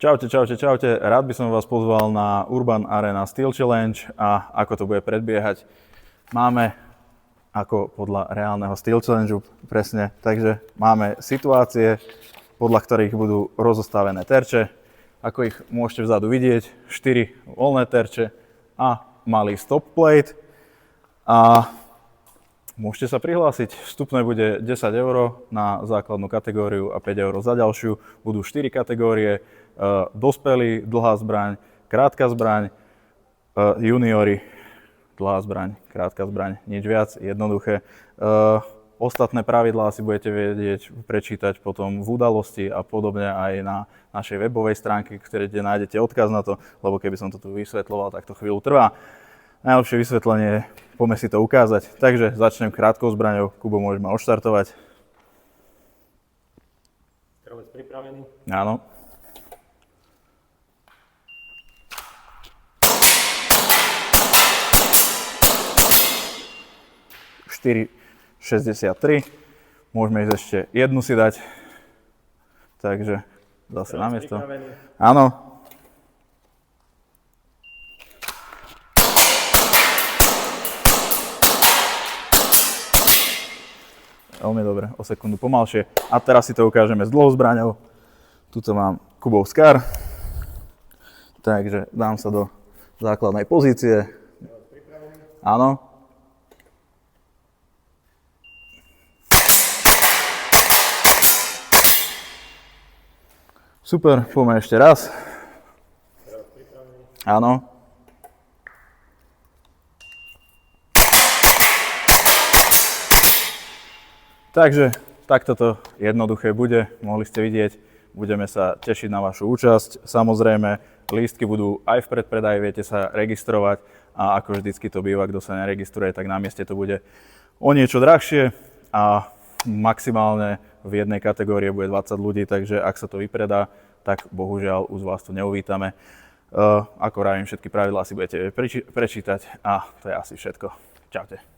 Čaute, čaute, čaute. Rád by som vás pozval na Urban Arena Steel Challenge a ako to bude predbiehať. Máme ako podľa reálneho Steel Challengeu presne, takže máme situácie, podľa ktorých budú rozostavené terče. Ako ich môžete vzadu vidieť, 4 voľné terče a malý stop plate. A môžete sa prihlásiť, vstupné bude 10 € na základnú kategóriu a 5 € za ďalšiu. Budú 4 kategórie, dospelí, dlhá zbraň, krátka zbraň, juniori, dlhá zbraň, krátka zbraň, nič viac, jednoduché. Ostatné pravidlá si budete vedieť prečítať potom v udalosti a podobne aj na našej webovej stránke, kde nájdete odkaz na to, lebo keby som to tu vysvetľoval, tak to chvíľu trvá. Najlepšie vysvetlenie je, poďme si to ukázať. Takže začnem krátkou zbraňou. Kubo, môžeme odštartovať. Strelec pripravený? Áno. .63. Môžeme ísť ešte jednu si dať. Takže zase na miesto. Áno. Veľmi dobre, o sekundu pomalšie. A teraz si to ukážeme s dlhou zbraňou. Tuto mám Kubov Scar. Takže dám sa do základnej pozície. Áno. Super, poďme ešte raz. Áno. Takže takto to jednoduché bude, mohli ste vidieť. Budeme sa tešiť na vašu účasť. Samozrejme, lístky budú aj v predpredaji, viete sa registrovať a ako vždycky to býva, kto sa neregistruje, tak na mieste to bude o niečo drahšie a maximálne v jednej kategórii bude 20 ľudí, takže ak sa to vypredá, tak bohužiaľ už vás tu neuvítame. Ako vravím, všetky pravidlá si budete prečítať a to je asi všetko. Čaute.